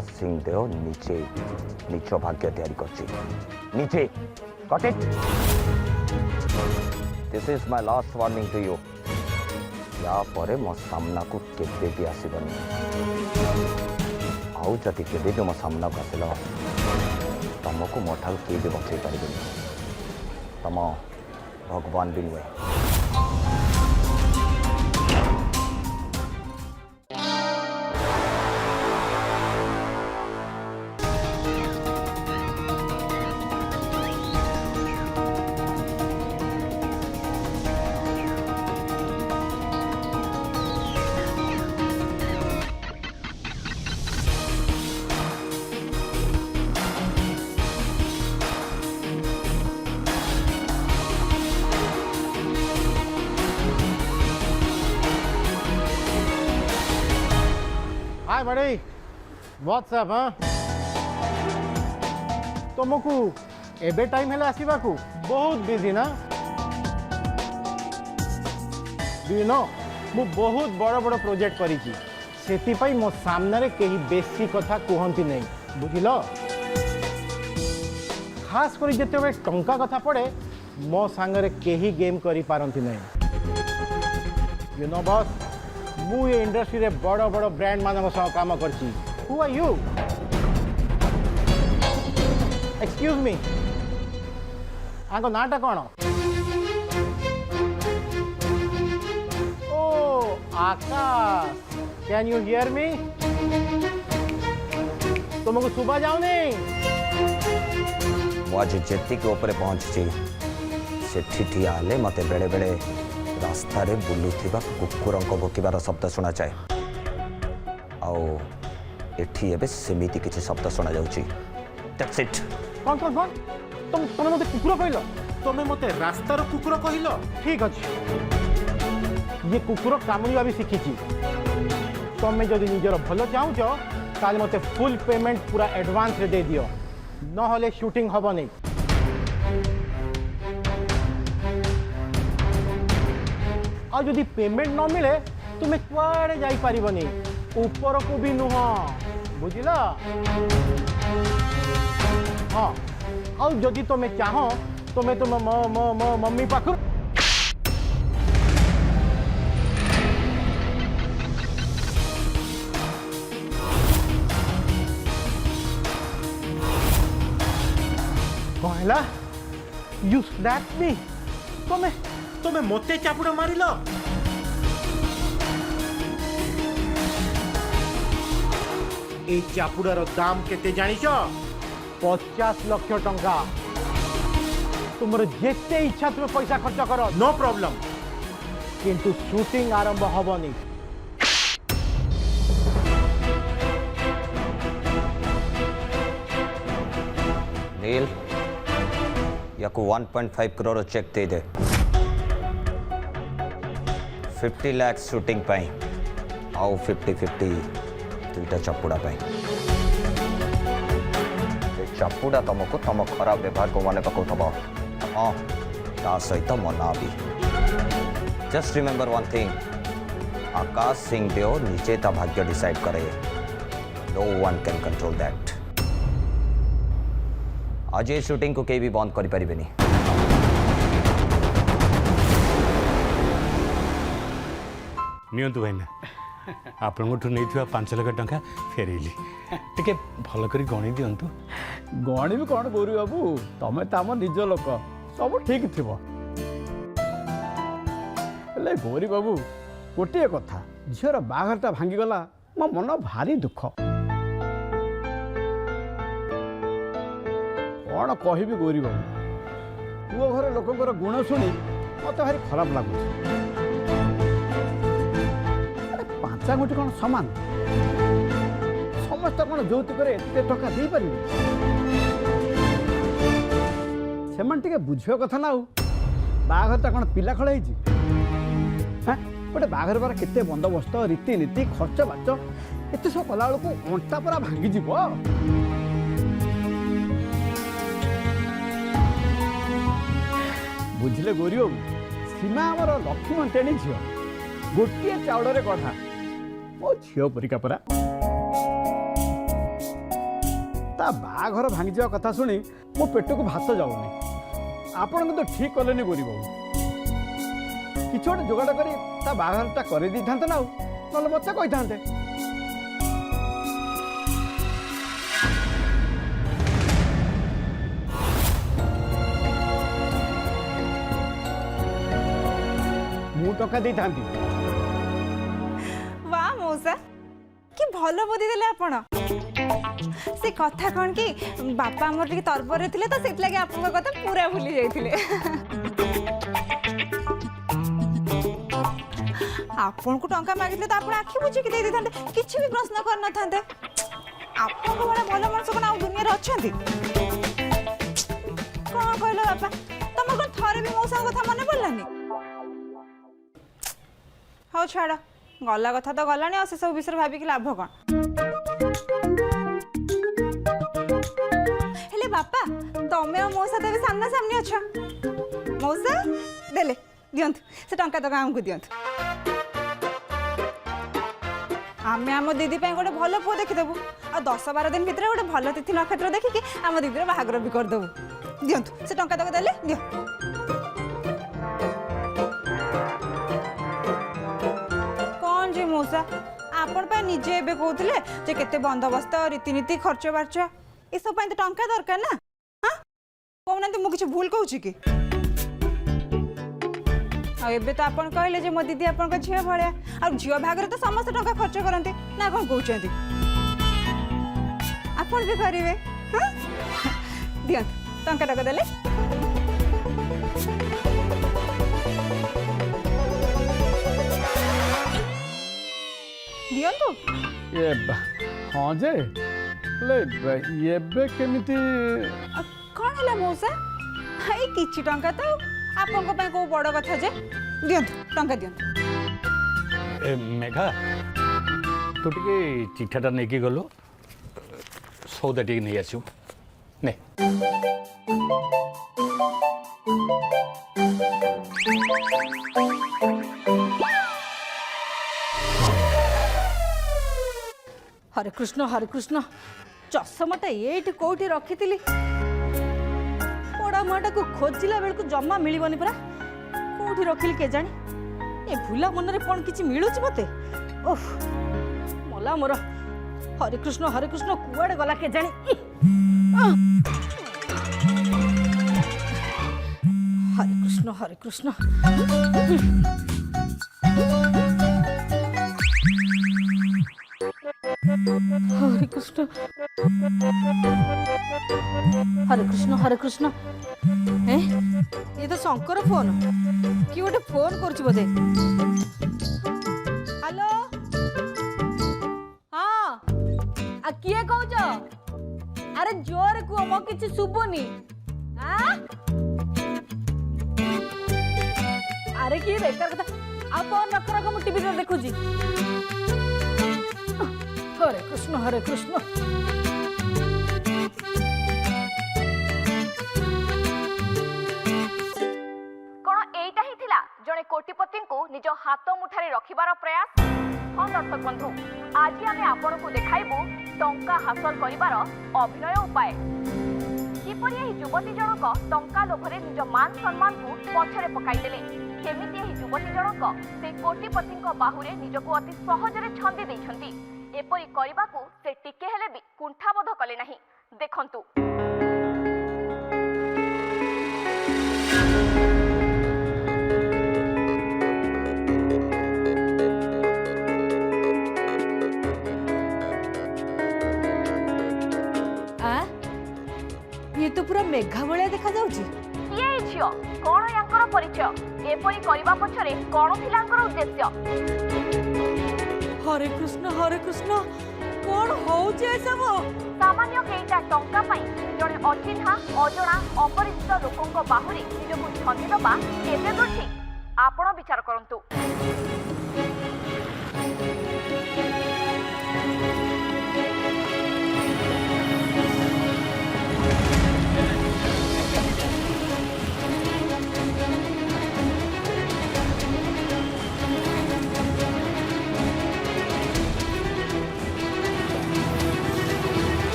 आकाश सिंहदेव निजे निज भाग्य तैयारी करछि निजे got it this is my last warning to you या परे मो सामना को केबे भी आसीबनी आउ जति केबे भी मो सामना को आसिला तुमको मो ठाल के भी बचै पारिबनी तम भगवान भी नुहे हाय buddy, what's up, huh? तुमको एबे टाइम है आसवा को बहुत बिजी ना डू नो मु बहुत बड़ बड़ प्रोजेक्ट करी से मो सामने कहीं बेसी कथा कहती नहीं बुझिल खास कर जिते टंका कथा पड़े मो सांगरे कहीं गेम करी पारंती नहीं यू नो बॉस मु ये इंडस्ट्री रे बड़ बड़ ब्रांड मान काम करची who are you excuse me आंको नाटा कौन ओ Akash can you hear me तुमको सुबह जाओ नहीं आज जेती के ऊपर पहुंची से ठिठिया हेले मते बेले बेले रास्ता रे बुलुथिबा कुकुरंक भोकिबार शब्द सुना जाए आओ एठी एबे सेमिति किछि शब्द सुना जाउची दैट्स इट कौन कौन कौन तुम मते कुकुर कहलो तुम मते रास्ता रो कुकुर कहलो ठीक अछि ये कुकुर कामुनिया भी शिखिची तुम जदि निजर भलो चाहूछ ताले मते फुल पेमेंट पूरा एडवांस रे दे दियो न होले शूटिंग हबो नहीं और जदि पेमेंट न मिले तुम्हें कुआड़े जाई पारिबनी ऊपर को भी नुह बुझिला हाँ और जदि तुम्हें चाहो तुम्हें तुम मम्मी पाखु कहला यू स्लैप मी तुम्हें मोते चापुड़ मारिल ए चापुड़ार दाम केते जानिछ 50 लाख टंका तुमर जेते इच्छा तुम पैसा खर्च कर नो प्रॉब्लम किंतु शूटिंग आरंभ हबनी नील याको 1.5 करोड़ चेक दे दे 50 लाख शूटिंग पाई आउ 50-50 दुईटा चपुड़ा पाई चपुड़ा तुमको तुम खराब व्यवहार को मन पकाउथब हाँ ता सहित मना भी just remember one thing Akash Singhdeo निजे ता भाग्य डिसाइड करे no one can control that आज ये शूटिंग को कहीं भी बंद कर पारिबेनी नियंतु भाईना आपठू नहीं 5 लाख टंका फेरैली टिके भल कर गणी दिंतु गणी भी कौन गौरी बाबू तमें तो आम निज लोक सब ठीक थी गौरी बाबू गोटे कथा झीर बाहारटा भांगीगला मो मन भारी दुख कौन कह गौरी बाबू पुओ घर लोकर गुण शुणी मत भारी खराब लगुच पांचा गोटी कौन सामान समस्त कौन যৌতুক एते टका दे पारि से बुझे कथा ना बाघरटा कौन पिला खड़ा हाँ गोटे बाघर बार केते बंदोबस्त रीतिनीति खर्च बाच एत सब कला बेलू अंटा परा भांगी बुझे गौरी बाबू सीमा आमर लक्ष्मण टेणी झील गोटे चाउड़े गढ़ा मो झील परिका परा ତା ବାହାଘର ଭାଙ୍ଗିଯିବା କଥା ଶୁଣି ମୋ ପେଟକୁ ଭାତ ଯାଉନି। ଆପଣ କିନ୍ତୁ ଠିକ୍ କଲେନି ଗୌରୀ ବାବୁ। କିଛି ଗୋଟେ ଯୋଗାଡ଼ କରି ତା ବାହାଘରଟା କରିଦେଇଥାନ୍ତେ ନା, ଆଉ ନହେଲେ ମୋତେ କହିଥାନ୍ତେ। ମୁଁ ଟଙ୍କା ଦେଇଥାନ୍ତି। वाह मौसा कि भल बुद्धि देले आपण से कथा कौन कि बापा हमर टिके तरबर थिले तो सेत लागे आपन कथा पूरा भूली जाइथिले आपन को टंका मागिले तो आपन आखि बुझी कि दे देथांते किछि भी प्रश्न कर न थांते आपन को बड़ा भलो मनस कोन आ दुनिया रे अछंती कोन कहलो बापा तमर कोन थरे भी मौसा कथा मने पड़लानी हाँ छाड़ गला कथा तो गलानी आ से सब विषय भाभी कि लाभ कौन हेले बापा तमे और मौसा तो सामना सामने अच्छा मौसा देले दियंतु से टंका तो आमको दियंतु आमे आम दीदी गोटे भल पुओ देखीदेबू आ 10-12 दिन भितर गोटे भल तिथि नक्षत्र देखिकी आम दीदी बाहागर भी करदेबू दियंतु से टंका तक देले दियो कौन जी मौसा आपण पे निजे एबे कहउथिले जे केते बंदोबस्त रीतिनीति खर्च बार्च ए सब पे तो टंका दरकार ना हां कहउनंती मु किछ भूल कहउछि की आ एबे तो आपण कहले जे मो दीदी आपण को झियो भळिया आ झियो भागरे तो समस्त टंका खर्च करंती ना कोन कहउछंती आपण भी करिवे हां दियन टंका टका देले दियंतु ये हाँ जे ये केमिति कौन है मौसा हाई किछि टंका तो आपन को पे को बड़ कथा जे दियंतु टंका दियंतु ए मेघा तू टिके चिठाटा नेकी गलो सौदा टिके नहीं आसु ने हरे कृष्ण चषमाटा ये कौटी रखी पड़ा माटा को खोजिला बेलू जमा मिलबनी परा कौटी रखिली के जानी ए भूला मन में कौन किसी मिलूच मते ओह मला मोर हरे कृष्ण कुआड़े गला के जानी हरे कृष्ण हरे कृष्ण ए ये तो शंकर फोन कि गोटे फोन कर बोधे हेलो हाँ आ किए कहूच अरे जोर कुह मो किछि सुबुनी अरे कि बेकार कथा आ फोन रख रख मु टीवी देखुजी हरे कृष्ण जड़े कोटिपति को निज हाथ मुठारे रखिबार प्रयास हाँ दर्शक बंधु आज आम आपण को देखाइबू टंका हासिल करिबार अभिनय उपाय किपरि एही युवती जनक टंका लोभरे निज मान सम्मान को पछरे पकाइदेले केमिति एही युवती जनक से कोटिपति बाहुरे निजको अति सहजरे छंदी दैछंती एपरि करिबाकू से टिके हेले भी कुंठाबोध कले नाही देखंतु ये तो पूरा मेघा भलिया देखा जाउची ये झियो कोन यांकर परिचय एपरि करिबा पछरे कोन थिला यांकर उद्देश्य हरे कृष्ण कोन होउचे सब सामान्य केइटा टंका पाई जणे अचिन्हा अजणा अपरिचित लोकंक बाहुरे निजको छंदी दबा केते दूर ठीक आपण विचार करंतु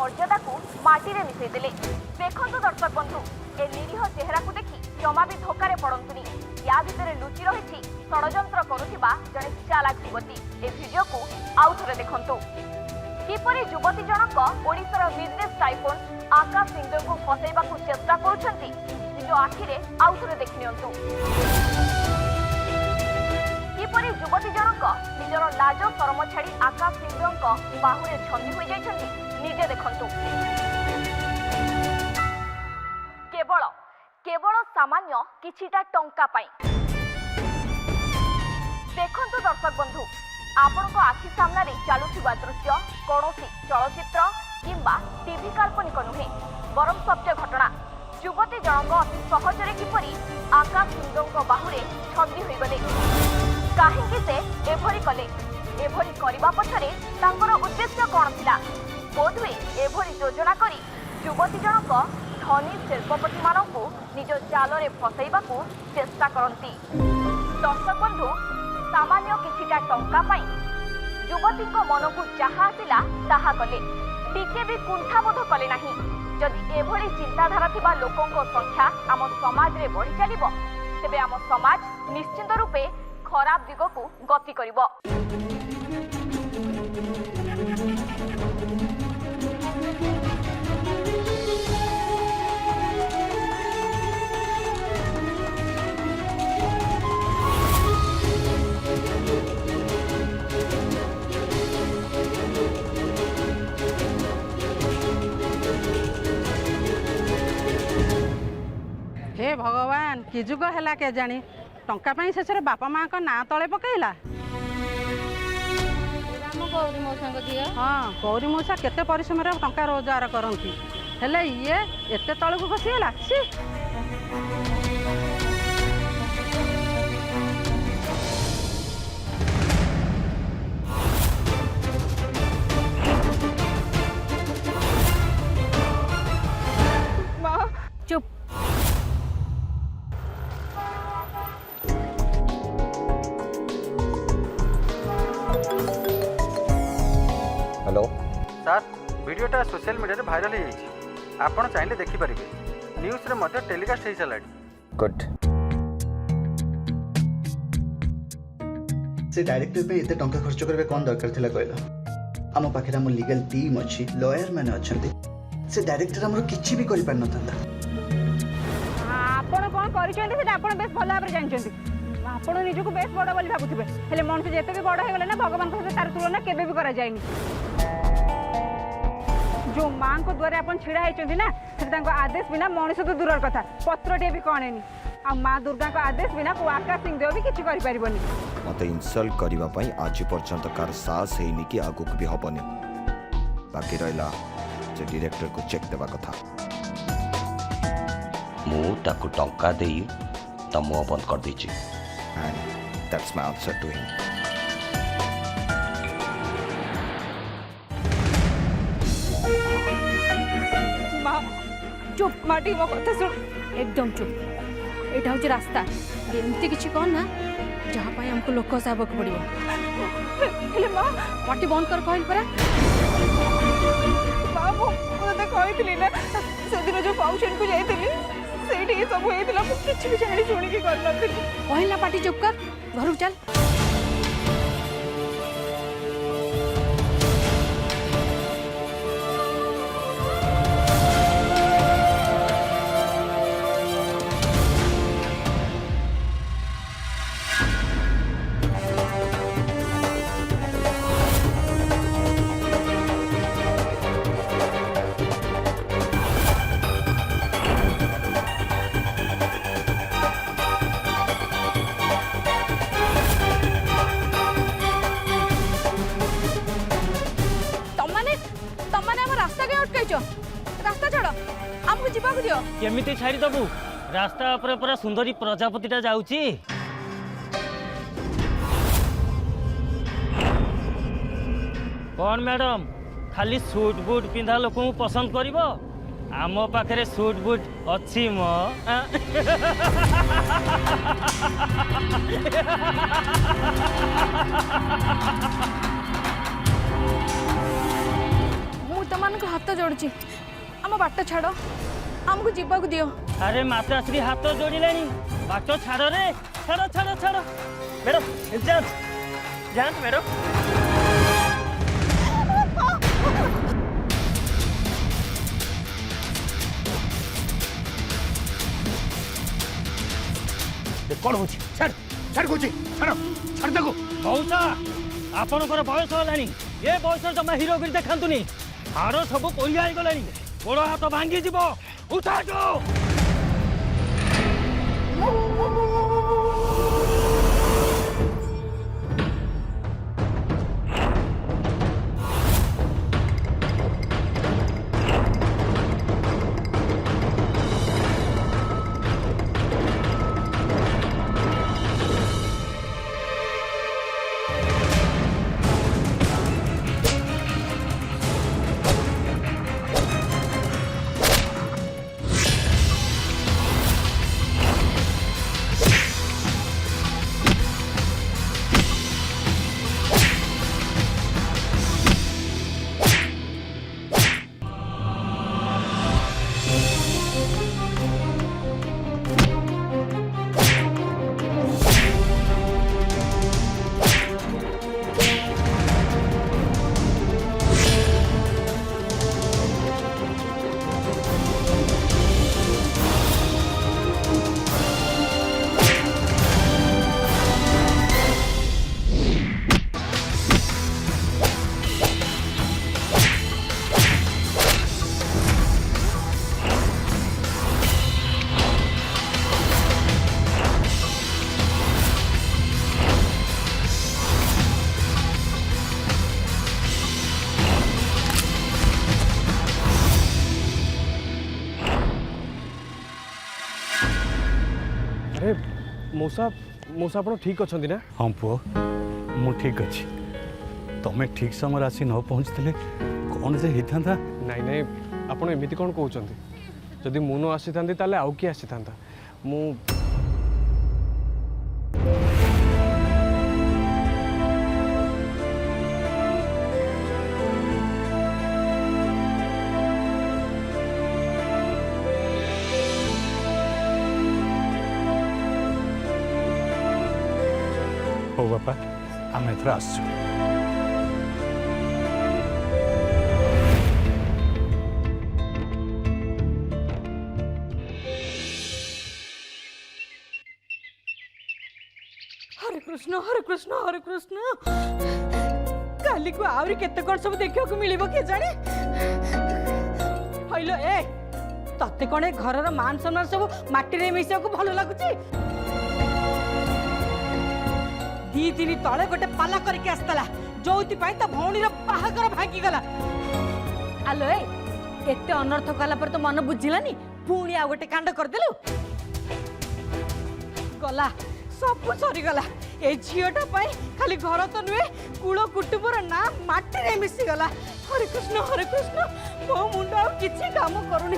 मर्यादा को माटी रे मिसई देले। देखंतु दर्शक बंधु ए निरीह चेहरा को देखि जमा भी धोकारे पड़ंतुनी। या भितरे लुचि रहिछि षडयंत्र करुथिबा जणे चालाक युवती। ए वीडियो को आउ थरे देखंतु। किपरि युवती जनक ओडिशार बिजनेस टाइकोन आकाश सिंह को फसैबा को चेष्टा करुछंती निज आखिरे आउ थरे देखिनियंतु। किपरि युवती जनक निजर लाज शरम छाड़ी आकाश सिंह बाहुरे छंदी होई जाइछंती निजे देखंतु। केवल केवल सामान्य किछिटा टंका पाई। देखंतु दर्शक बंधु आपनको आखि सामने चलुथिबा दृश्य कौनसी चलचित्र किंबा टीवी काल्पनिक नुहे बरम सत्य घटना। युवती जनक अति सहजरे किपरि आकाश सिंह बाहुरे छंदी होई गले। काहेकि से एभरी कले एभरी करिबा पछरे तांकर उद्देश्य कोन थिला? बोधवे एभरी योजना करी युवती जनक धनी शिल्पपति मानकु निज जालरे फसैबाकू चेष्टा करंती। दर्शक बंधु सामान्य किछिटा टंका पाई युवती मनकु जहा आसिला ताहा कले। टिके भी कुंठाबोध कले नाही। जदि एभली चिंताधारा थिबा लोकंक संख्या आम समाज रे बढ़ी चलिबो तेबे आम समाज निश्चित रूपे खराब दिगकू गति करिबो। हे भगवान कि जुग है के जानी टंका पाई शेष बापा माँ का ना तले पकईला। हाँ गौरी मौसा केते परिश्रम टंका रोजगार करती हेले ये एते तल को खसीगला। चुप हेलो सर वीडियोटा सोशल मीडिया भाइराल हो जाइए। आपण चाहिए देखिपारे न्यूज रे मध्य टेलीकास्ट हो सारा। गुड से डायरेक्टर पे एते टंका खर्च करबे कोन दरकार थिला कहला? आम पाखे आम लीगल टीम अच्छी लॉयर मैंने अच्छा से डायरेक्टर आम किसी भी कर पार नथा। आपण कौन करिसेंती सेटा आपण बेस भल भाबरे जानचंती। आपण निजको बेस बड़ बोली भाबुथिबे हेले मनुष्य जेते भी बड़ हे गले ना भगवान को तार तुलना केबे भी करा जायनी। जो मां को द्वारे आपण छिड़ा हेचंती ना से तांको आदेश बिना मनुष्य तो दूरर कथा पत्रटे भी कणेनी। आ मां दुर्गा को आदेश बिना को आकाश सिंह देव भी किछि करि परिबोनी। मते इंसल्ट करिबा पई आज पर्यंत कार साहस हेनी कि आगुक भी हबनी। बाकी रहला जे डायरेक्टर को चेक देवा कथा। मु ताकू टंका देई तमो बंद कर दीची and that's my answer to him. माँ चुप माटी मो कथा सुन एकदम चुप। एटा हूँ रास्ता एमती किसी कौन ना जहाँ पाई हमको लोक साहब को पड़ो। हेले माँ माटी बंद कर कहल परा। बाबू मते कहितली ना से दिन जो फाउंडेशन को जाइतली सेठी सब होइतला मु किछि भी जानि सुनि के कर नथली। कहला पाटी चुप कर घर चल। रास्ता छाड़ आमको जीवाक दियो। केमिति छाड़ी दबु रास्ता उपरे पूरा सुंदरी प्रजापतिटा जाउची। कौन मैडम खाली सूट बूट पिंधा लोक पसंद करिवो? आम पाखे सूट बूट अच्छी मो। तुमको हाथ जोड़ुची आम बाट छाड़ आमको जीवाक दियो। अरे माताश्री हाथ जोड़िलानी बाट छाड़ रे छाड़ छाड़ छाड़ मैडम जांच जांच मैडम कौन हो छाड़ छाड़ को छाड़ छाड़ देखो मौसा आपणकर बयस होलानी ये बयस जमा हिरोगिरी देखातुनी हाड़ सब कोरिया गलानी गोड़ हाथ भांगी जीव उठा जो अरे मौसा मौसा आप ठीक अच्छा ना? हाँ पुओ मु ठीक अच्छी तुम्हें ठीक समय आसी न पहुँचते कौन से होता नाई नाई आप एमती कौन कहते जदि मु न आसी था आउ किए आसी था मु हो बापा आम एथर आसु हरे कृष्ण हरे कृष्ण हरे कृष्ण काली को आवरी केते कोन सब देखियो को मिलिबो के जाने हइलो ए तते कोने घरर मान सम्मान सब माटी रे मिसिया को भलो लागुची दी दिन तले गोटे पाला करके आसतला जोति पाई ता भौणीर बाहागर भागी गला आलो ए एते अनर्थ कला पर तो मन बुझिलानी पुणी आ गोटे कांड कर देलु गला सब सरी गला ए झियोटा पाई खाली घर तो नुए कुल कुटुंबर ना माटी रे मिसी गला हरे कृष्ण मो मुंडा किछि काम करूनी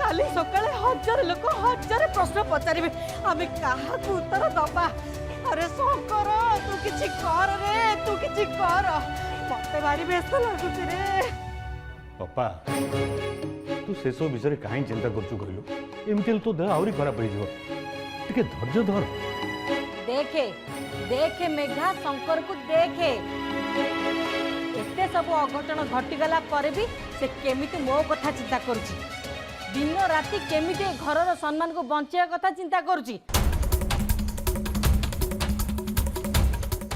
काली सकाळे हजार लोक हजार प्रश्न पचारिबे आमे काहा को उत्तर दबा अरे शंकर तू किछि कर रे तू किछि कर मते भारी व्यस्त लागुछ रे बापा तू से सब विषय कहीं चिंता करछु कहलु एमती तो देह आउरी खराब हो जिवो टिके धैर्य धर देखे देखे मेघा शंकर को देखे एते सब अघटन घटीगला पर भी से केमिति मो कथा चिंता करुची दिन राति केमिति घरर सम्मान को बंचिया कथा चिंता करुची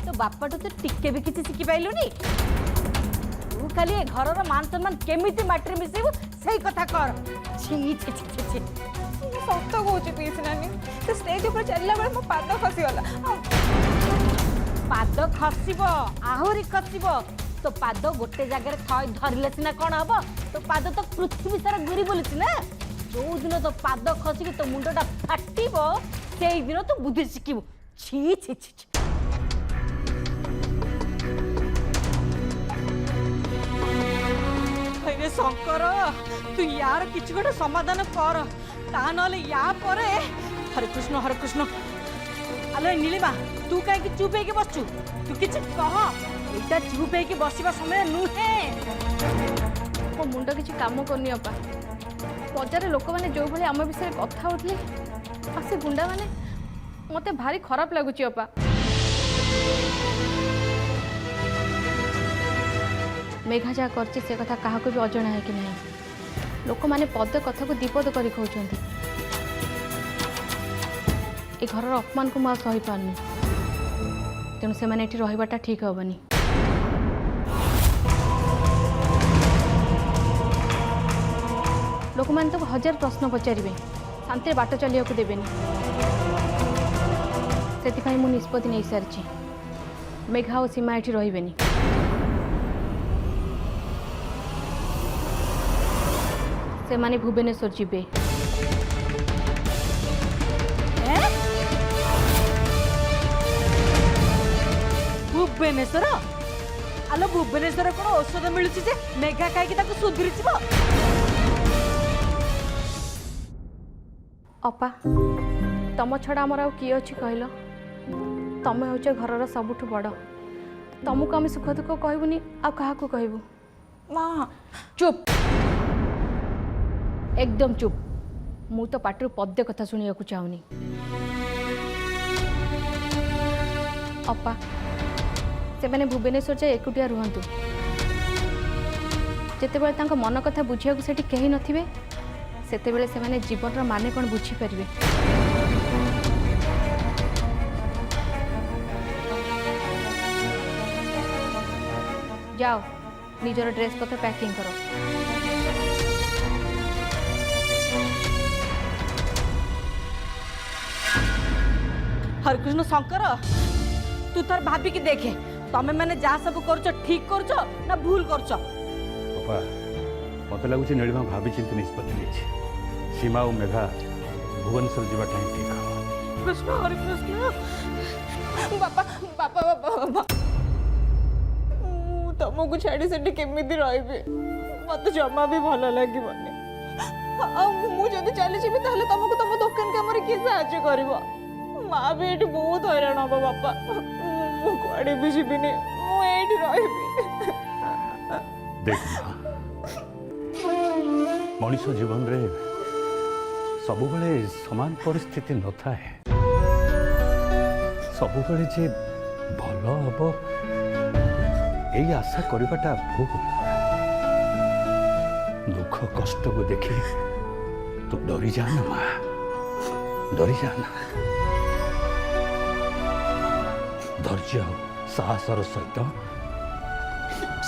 तो बापाटू तो टिके भी किसी शिखी पाइलुनी तू खाली ए घरर मान सम्मान केमिति माटी मिसेबु सेही कथा कर छी छी छी छी सत कौच पीस नानी तो स्टेज ऊपर चलला बेले मो पाद खसीगला पाद खसिब आहुरी खसिब तो पाद गोटे जगह थई धरले सिना कौन हम तो पाद तो पृथ्वी सारा घूरी बोलुची ना जो दिन तो पाद खसिकी तो मुंडटा फाटिब से दिन तो बुद्धि शिखिबु छी छी छी अरे शंकर तू यार किछ गोटे समाधान कर ता नले या परे हरे कृष्ण आलो नीलिमा तू कहीं चुप है बसचु तू किछ कह एटा चुप है बसवा समय नुहे ମୋ ମୁଣ୍ଡ କିଛି କାମ କରୁନି ଅପା। ବଜାରରେ ଲୋକମାନେ ଯୋଉ ଭଳି ଆମ ବିଷୟରେ କଥା ହଉଥିଲେ ଆଉ ସେ ଗୁଣ୍ଡାମାନେ ମୋତେ ଭାରି ଖରାପ ଲାଗୁଛି ଅପା। मेघा जहाँ कर से कथा क्या भी अजणा है कि नहीं लोक मैंने पद कथा को दीपद कर कहते ए घर अपमान को मुझे सही पारनी तेणु से मैंने रहीबाटा ठीक हेनी। लोक मैंने तो हजार प्रश्न पचारे शांति बाट चलिया को देवेनि से मु निष्पत्ति नहीं सारी मेघा और सीमा ये रही से माने भुवनेश्वर जीवे। भुवनेश्वर आलो भुवनेश्वर कौन औषध मिलूची जे मेघा कहीं सुधरी अपा तम छड़ा आमर आउ किए अच्छी कहल तमें हूँ घर सबुठ बड़ तुमको आम सुख दुख कहबूनी आ क्या कहबू माँ चुप एकदम चुप मु तो पाटर पद्य कथा शुणा चाहूनी। अपा से मैंने भुवनेश्वर जाए एकुटिया रुहतु जितेबाला तांको मन कथा बुझिया को सेठी कहीं नथिबे सेतेबेले से माने जीवन रा माने कौन बुझी पारिबे। जाओ निजर ड्रेस पत्र पैकिंग करो। हरिकृष्ण शंकर तू तार भाभी की देखे तमें मैंने जहाँ सब कर ठीक कर ना भूल कर बापा मत लगुच नीलिमा भाभी चिंती निष्पत्ति नहीं सीमा और मेघा भुवनेश्वर जावाटा ही ठीक हम। कृष्ण हरिकृष्ण बापा बापा बापा बापा तुमको छाड़ी से केमी रही मत जमा भी भल लगे मुझे चली जी तुमको तुम दुकान कम किए साहय कर माँ भी ये बहुत हैरान हम बापा मुझे भी जीविनी मुझे रही देख मनीष जीवन रे सब बेले समान परिस्थिति न थाए सब बेले जे भल हम यही आशा करवाटा भूल दुख कष्ट को देखी तू डरी जाना माँ डरी जाना धैर्य साहसर सहित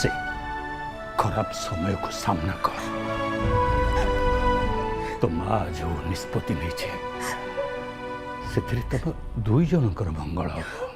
से खराब समय को सामना कर तो माँ जो निष्पत्ति नहीं तुम दुई जनकर मंगल हम।